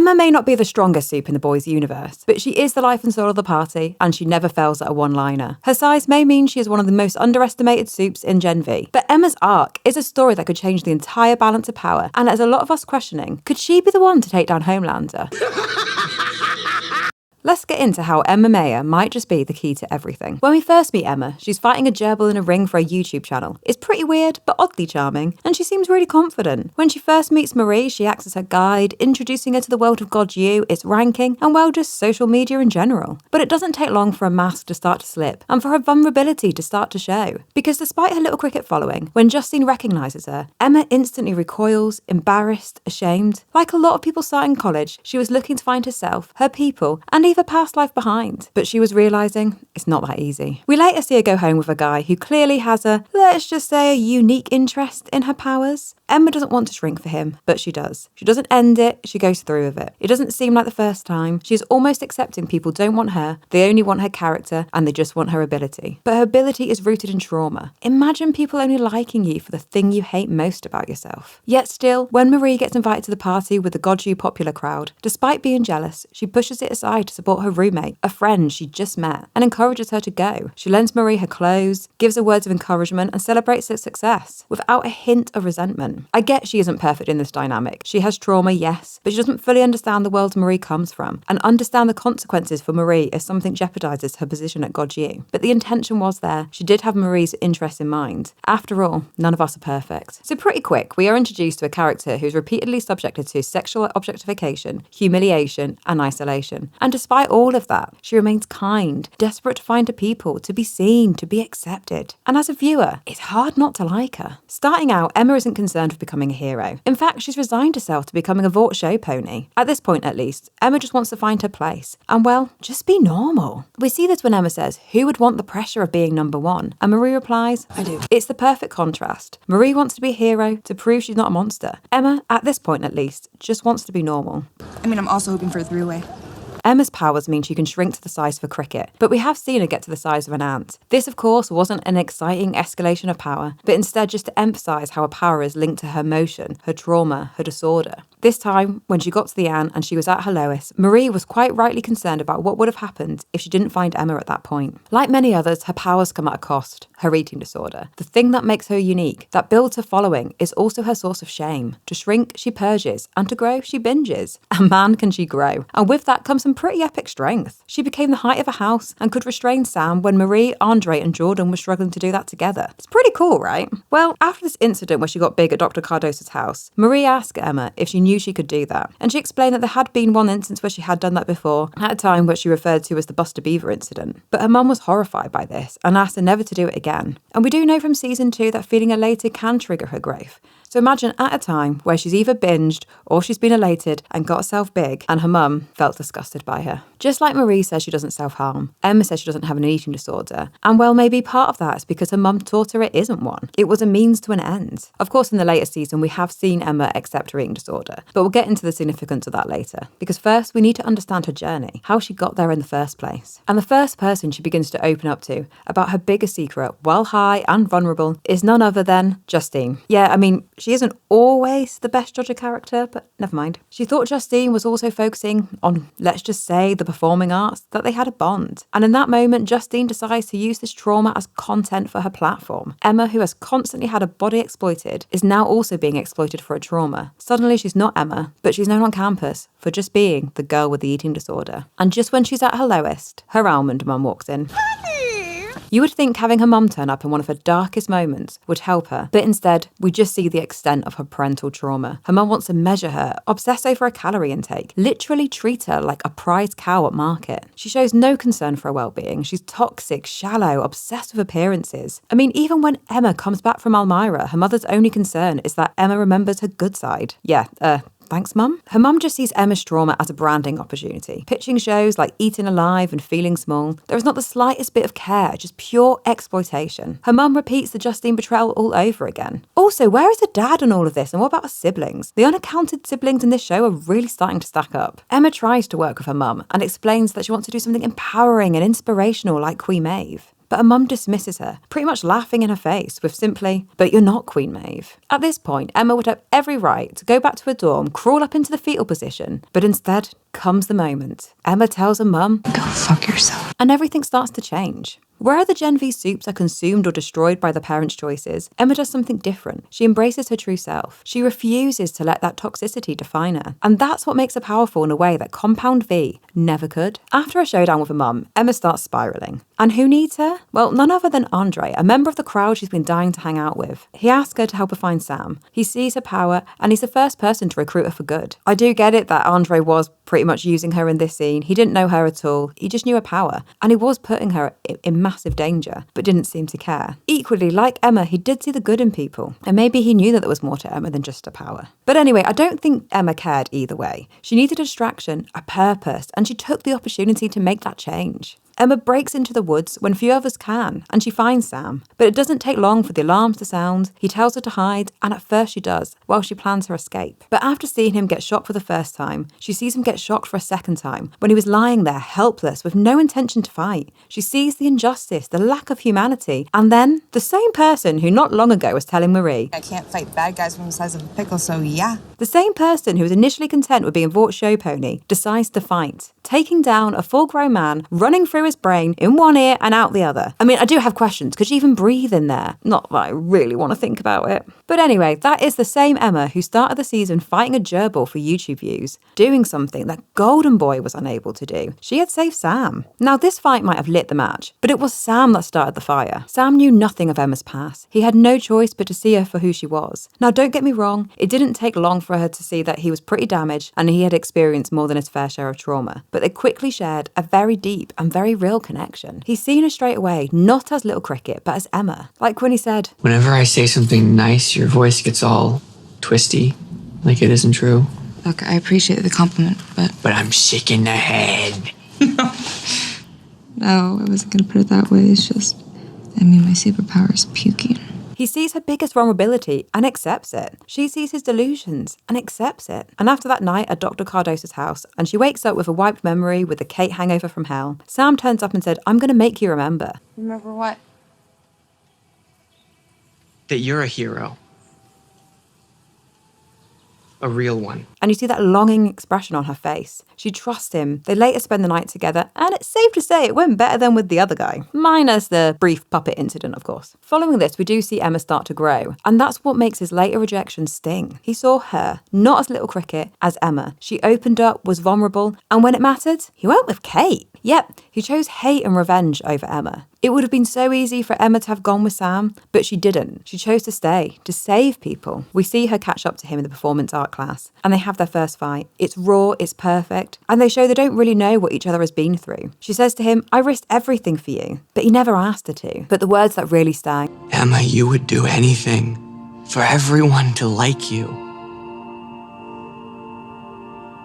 Emma may not be the strongest supe in the boys' universe, but she is the life and soul of the party, and she never fails at a one-liner. Her size may mean she is one of the most underestimated supes in Genv, but Emma's arc is a story that could change the entire balance of power, and has a lot of us questioning, could she be the one to take down Homelander? Let's get into how Emma Meyer might just be the key to everything. When we first meet Emma, she's fighting a gerbil in a ring for a YouTube channel. It's pretty weird, but oddly charming, and she seems really confident. When she first meets Marie, she acts as her guide, introducing her to the world of God You, its ranking, and well, just social media in general. But it doesn't take long for a mask to start to slip, and for her vulnerability to start to show. Because despite her little cricket following, when Justine recognises her, Emma instantly recoils, embarrassed, ashamed. Like a lot of people starting college, she was looking to find herself, her people, and leave her past life behind, but she was realising it's not that easy. We later see her go home with a guy who clearly has a, let's just say, a unique interest in her powers. Emma doesn't want to shrink for him, but she does. She doesn't end it, she goes through with it. It doesn't seem like the first time. She's almost accepting people don't want her, they only want her character, and they just want her ability. But her ability is rooted in trauma. Imagine people only liking you for the thing you hate most about yourself. Yet still, when Marie gets invited to the party with the God You popular crowd, despite being jealous, she pushes it aside to support her roommate, a friend she just met, and encourages her to go. She lends Marie her clothes, gives her words of encouragement, and celebrates her success, without a hint of resentment. I get she isn't perfect in this dynamic. She has trauma, yes, but she doesn't fully understand the world Marie comes from, and understand the consequences for Marie if something jeopardizes her position at God You. But the intention was there. She did have Marie's interest in mind. After all, none of us are perfect. So pretty quick, we are introduced to a character who's repeatedly subjected to sexual objectification, humiliation, and isolation. And despite all of that, she remains kind, desperate to find her people, to be seen, to be accepted. And as a viewer, it's hard not to like her. Starting out, Emma isn't concerned with becoming a hero. In fact, she's resigned herself to becoming a Vought show pony. At this point, at least, Emma just wants to find her place. And well, just be normal. We see this when Emma says, who would want the pressure of being number one? And Marie replies, I do. It's the perfect contrast. Marie wants to be a hero, to prove she's not a monster. Emma, at this point at least, just wants to be normal. I mean, I'm also hoping for a three-way. Emma's powers mean she can shrink to the size of a cricket, but we have seen her get to the size of an ant. This, of course, wasn't an exciting escalation of power, but instead just to emphasise how her power is linked to her emotion, her trauma, her disorder. This time, when she got to the ant and she was at her lowest, Marie was quite rightly concerned about what would have happened if she didn't find Emma at that point. Like many others, her powers come at a cost, her eating disorder. The thing that makes her unique, that builds her following, is also her source of shame. To shrink, she purges, and to grow, she binges. And man, can she grow. And with that comes some pretty epic strength. She became the height of a house and could restrain Sam when Marie, Andre, and Jordan were struggling to do that together. It's pretty cool, right? Well, after this incident where she got big at Dr. Cardosa's house, Marie asked Emma if she knew she could do that. And she explained that there had been one instance where she had done that before, at a time which she referred to as the Buster Beaver incident. But her mum was horrified by this and asked her never to do it again. And we do know from season 2 that feeling elated can trigger her growth. So imagine at a time where she's either binged or she's been elated and got herself big and her mum felt disgusted by her. Just like Marie says she doesn't self-harm, Emma says she doesn't have an eating disorder. And well, maybe part of that is because her mum taught her it isn't one. It was a means to an end. Of course, in the later season, we have seen Emma accept her eating disorder, but we'll get into the significance of that later. Because first, we need to understand her journey, how she got there in the first place. And the first person she begins to open up to about her biggest secret, while high and vulnerable, is none other than Justine. Yeah, I mean, she isn't always the best judge of character, but never mind. She thought Justine was also focusing on, let's just say, the performing arts, that they had a bond. And in that moment, Justine decides to use this trauma as content for her platform. Emma, who has constantly had her body exploited, is now also being exploited for her trauma. Suddenly, she's not Emma, but she's known on campus for just being the girl with the eating disorder. And just when she's at her lowest, her almond mum walks in. You would think having her mum turn up in one of her darkest moments would help her, but instead, we just see the extent of her parental trauma. Her mum wants to measure her, obsess over her calorie intake, literally treat her like a prize cow at market. She shows no concern for her well-being. She's toxic, shallow, obsessed with appearances. I mean, even when Emma comes back from Elmira, her mother's only concern is that Emma remembers her good side. Thanks, Mum. Her mum just sees Emma's trauma as a branding opportunity. Pitching shows like Eating Alive and Feeling Small, there is not the slightest bit of care, just pure exploitation. Her mum repeats the Justine betrayal all over again. Also, where is her dad in all of this, and what about her siblings? The unaccounted siblings in this show are really starting to stack up. Emma tries to work with her mum and explains that she wants to do something empowering and inspirational like Queen Maeve. but her mum dismisses her, pretty much laughing in her face with simply, "But you're not Queen Maeve." At this point, Emma would have every right to go back to her dorm, crawl up into the fetal position, but instead comes the moment. Emma tells her mum, Go fuck yourself. and everything starts to change. Where the Genv supes are consumed or destroyed by the parents' choices, Emma does something different. She embraces her true self. She refuses to let that toxicity define her. And that's what makes her powerful in a way that Compound V never could. After a showdown with her mum, Emma starts spiraling. And who needs her? Well, none other than Andre, a member of the crowd she's been dying to hang out with. He asks her to help her find Sam. He sees her power, and he's the first person to recruit her for good. I do get it that Andre was pretty much using her in this scene. He didn't know her at all. He just knew her power. And he was putting her in massive danger, but didn't seem to care. Equally, like Emma, he did see the good in people. And maybe he knew that there was more to Emma than just her power. But anyway, I don't think Emma cared either way. She needed a distraction, a purpose, and she took the opportunity to make that change. Emma breaks into the woods when few others can, and she finds Sam. But it doesn't take long for the alarms to sound. He tells her to hide, and at first she does, while she plans her escape. But after seeing him get shot for the first time, she sees him get shocked for a second time, when he was lying there, helpless, with no intention to fight. She sees the injustice, the lack of humanity, and then the same person who not long ago was telling Marie, I can't fight bad guys from the size of a pickle, so yeah. the same person who was initially content with being bought show pony decides to fight, taking down a full-grown man, running through his brain in one ear and out the other. I mean, I do have questions. Could she even breathe in there? Not that I really want to think about it. But anyway, that is the same Emma who started the season fighting a gerbil for YouTube views, doing something that Golden Boy was unable to do. She had saved Sam. Now, this fight might have lit the match, but it was Sam that started the fire. Sam knew nothing of Emma's past. He had no choice but to see her for who she was. Now, don't get me wrong, it didn't take long for her to see that he was pretty damaged and he had experienced more than his fair share of trauma. But they quickly shared a very deep and very real connection. He's seen her straight away, not as Little Cricket, but as Emma. Like when he said, "Whenever I say something nice, your voice gets all twisty, like it isn't true. Look, I appreciate the compliment, but I'm sick in the head." no, I wasn't gonna put it that way. It's just, my superpower is puking. he sees her biggest vulnerability and accepts it. She sees his delusions and accepts it. And after that night at Dr. Cardoso's house, and she wakes up with a wiped memory with the Cate hangover from hell, Sam turns up and said, "I'm going to make you remember." Remember what? That you're a hero. A real one. And you see that longing expression on her face. She trusts him. They later spend the night together, and it's safe to say it went better than with the other guy. Minus the brief puppet incident, of course. Following this, we do see Emma start to grow, and that's what makes his later rejection sting. He saw her, not as Little Cricket, as Emma. She opened up, was vulnerable, and when it mattered, he went with Cate. Yep, he chose hate and revenge over Emma. It would have been so easy for Emma to have gone with Sam, but she didn't. She chose to stay, to save people. We see her catch up to him in the performance art class, and they have their first fight. It's raw, it's perfect, and they show they don't really know what each other has been through. She says to him, "I risked everything for you," but he never asked her to. But the words that really sting. Emma, you would do anything for everyone to like you.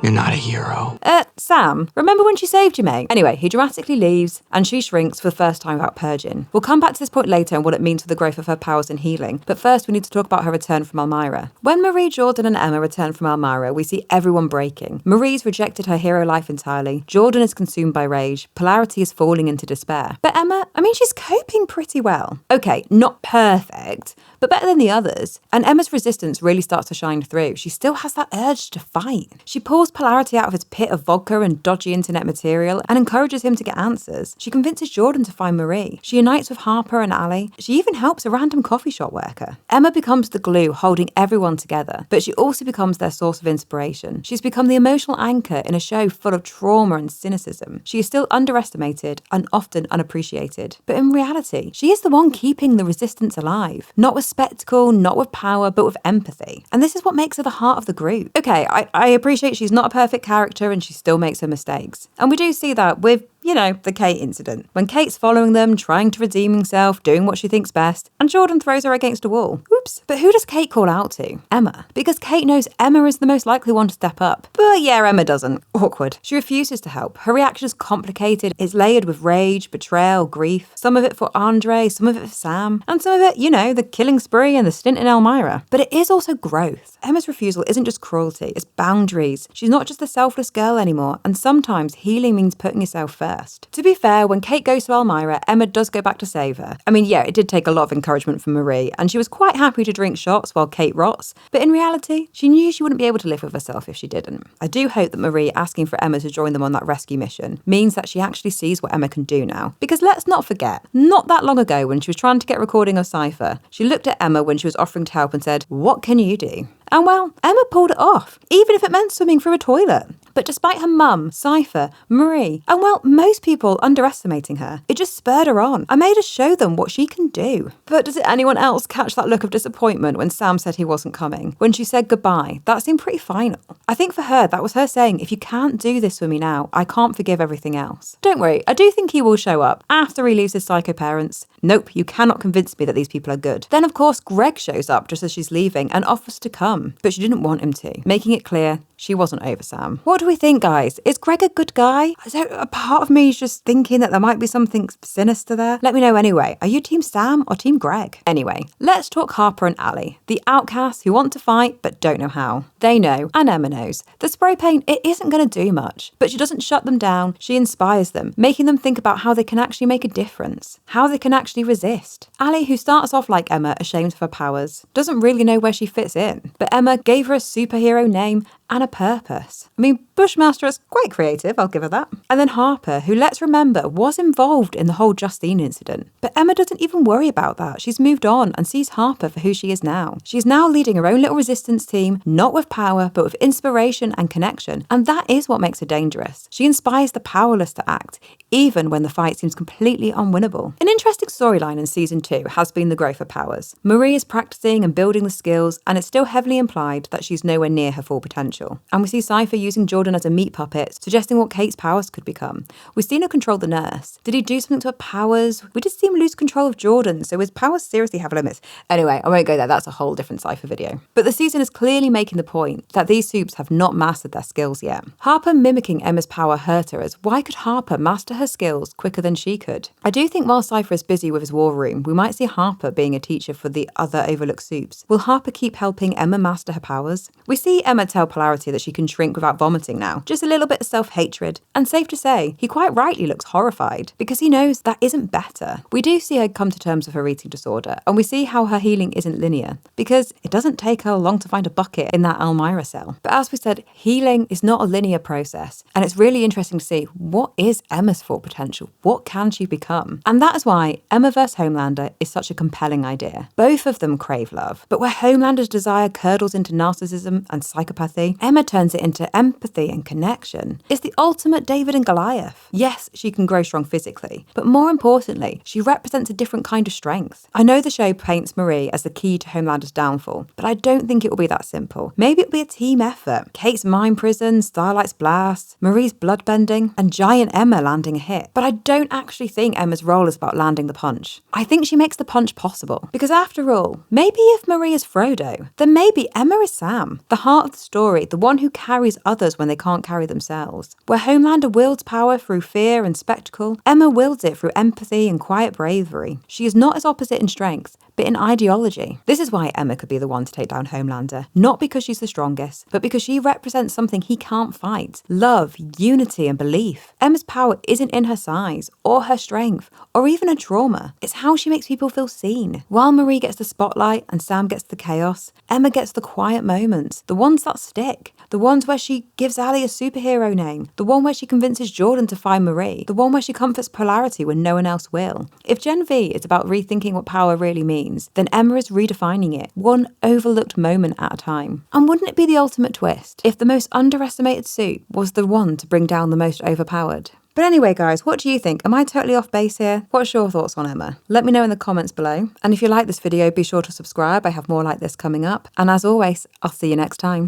You're not a hero. Sam, remember when she saved you, mate? Anyway, he dramatically leaves, and she shrinks for the first time without purging. We'll come back to this point later and what it means for the growth of her powers and healing, but first we need to talk about her return from Elmira. When Marie, Jordan, and Emma return from Elmira, we see everyone breaking. Marie's rejected her hero life entirely, Jordan is consumed by rage, Polarity is falling into despair. But Emma, she's coping pretty well. Okay, not perfect, but better than the others. And Emma's resistance really starts to shine through. She still has that urge to fight. She pulls Polarity out of his pit of vodka and dodgy internet material and encourages him to get answers. She convinces Jordan to find Marie. She unites with Harper and Ali. She even helps a random coffee shop worker. Emma becomes the glue holding everyone together, but she also becomes their source of inspiration. She's become the emotional anchor in a show full of trauma and cynicism. She is still underestimated and often unappreciated. But in reality, she is the one keeping the resistance alive. Not with spectacle, not with power, but with empathy. And this is what makes her the heart of the group. Okay, I appreciate she's not a perfect character and she still makes her mistakes. And we do see that with, the Cate incident. When Kate's following them, trying to redeem himself, doing what she thinks best, and Jordan throws her against a wall. Oops. But who does Cate call out to? Emma. Because Cate knows Emma is the most likely one to step up. But yeah, Emma doesn't. Awkward. She refuses to help. Her reaction is complicated. It's layered with rage, betrayal, grief. Some of it for Andre, some of it for Sam, and some of it, the killing spree and the stint in Elmira. But it is also growth. Emma's refusal isn't just cruelty, it's boundaries. She's not just a selfless girl anymore, and sometimes healing means putting yourself first. first. To be fair, when Kate goes to Elmira, Emma does go back to save her. I mean, yeah, it did take a lot of encouragement from Marie, and she was quite happy to drink shots while Kate rots, but in reality, she knew she wouldn't be able to live with herself if she didn't. I do hope that Marie asking for Emma to join them on that rescue mission means that she actually sees what Emma can do now. Because let's not forget, not that long ago when she was trying to get a recording of Cypher, she looked at Emma when she was offering to help and said, "What can you do?" And well, Emma pulled it off, even if it meant swimming through a toilet. But despite her mum, Cypher, Marie, and well, most people underestimating her, it just spurred her on and made her show them what she can do. But does anyone else catch that look of disappointment when Sam said he wasn't coming? When she said goodbye, that seemed pretty final. I think for her, that was her saying, if you can't do this with me now, I can't forgive everything else. Don't worry, I do think he will show up after he leaves his psycho parents. Nope, you cannot convince me that these people are good. Then of course, Greg shows up just as she's leaving and offers to come, but she didn't want him to, making it clear she wasn't over Sam. What do we think, guys? Is Greg a good guy? A part of me is just thinking that there might be something sinister there. Let me know anyway. Are you Team Sam or Team Greg? Anyway, let's talk Harper and Allie, the outcasts who want to fight but don't know how. They know, and Emma knows, the spray paint, it isn't going to do much. But she doesn't shut them down, she inspires them, making them think about how they can actually make a difference, how they can actually resist. Allie, who starts off like Emma, ashamed of her powers, doesn't really know where she fits in. But Emma gave her a superhero name and a purpose. I mean, Bushmaster is quite creative, I'll give her that. And then Harper, who let's remember was involved in the whole Justine incident. But Emma doesn't even worry about that. She's moved on and sees Harper for who she is now. She's now leading her own little resistance team, not with power, but with inspiration and connection. And that is what makes her dangerous. She inspires the powerless to act, even when the fight seems completely unwinnable. An interesting storyline in season 2 has been the growth of powers. Marie is practicing and building the skills, and it's still heavily implied that she's nowhere near her full potential. And we see Cypher using Jordan as a meat puppet, suggesting what Kate's powers could become. We've seen her control the nurse. Did he do something to her powers? We did see him lose control of Jordan, so his powers seriously have limits. Anyway, I won't go there, that's a whole different Cypher video. But the season is clearly making the point that these supes have not mastered their skills yet. Harper mimicking Emma's power hurt her, as why could Harper master her skills quicker than she could? I do think while Cypher is busy with his war room, we might see Harper being a teacher for the other overlooked supes. Will Harper keep helping Emma master her powers? We see Emma tell Polarity that she can shrink without vomiting now. Just a little bit of self-hatred. And safe to say, he quite rightly looks horrified because he knows that isn't better. We do see her come to terms with her eating disorder, and we see how her healing isn't linear because it doesn't take her long to find a bucket in that Elmira cell. But as we said, healing is not a linear process, and it's really interesting to see what is Emma's full potential? What can she become? And that is why Emma vs. Homelander is such a compelling idea. Both of them crave love, but where Homelander's desire curdles into narcissism and psychopathy, Emma turns it into empathy and connection. It's the ultimate David and Goliath. Yes, she can grow strong physically, but more importantly, she represents a different kind of strength. I know the show paints Marie as the key to Homelander's downfall, but I don't think it will be that simple. Maybe it'll be a team effort. Kate's mind prison, Starlight's blast, Marie's bloodbending, and giant Emma landing a hit. But I don't actually think Emma's role is about landing the punch. I think she makes the punch possible. Because after all, maybe if Marie is Frodo, then maybe Emma is Sam, the heart of the story, the one who carries others when they can't carry themselves. Where Homelander wields power through fear and spectacle, Emma wields it through empathy and quiet bravery. She is not as opposite in strength, but in ideology. This is why Emma could be the one to take down Homelander, not because she's the strongest, but because she represents something he can't fight. Love, unity, and belief. Emma's power isn't in her size, or her strength, or even her trauma. It's how she makes people feel seen. While Marie gets the spotlight and Sam gets the chaos, Emma gets the quiet moments, the ones that stick, the ones where she gives Allie a superhero name, the one where she convinces Jordan to find Marie, the one where she comforts Polarity when no one else will. If Genv is about rethinking what power really means, then Emma is redefining it, one overlooked moment at a time. And wouldn't it be the ultimate twist if the most underestimated supe was the one to bring down the most overpowered? But anyway, guys, what do you think? Am I totally off base here? What's your thoughts on Emma? Let me know in the comments below. And if you like this video, be sure to subscribe. I have more like this coming up. And as always, I'll see you next time.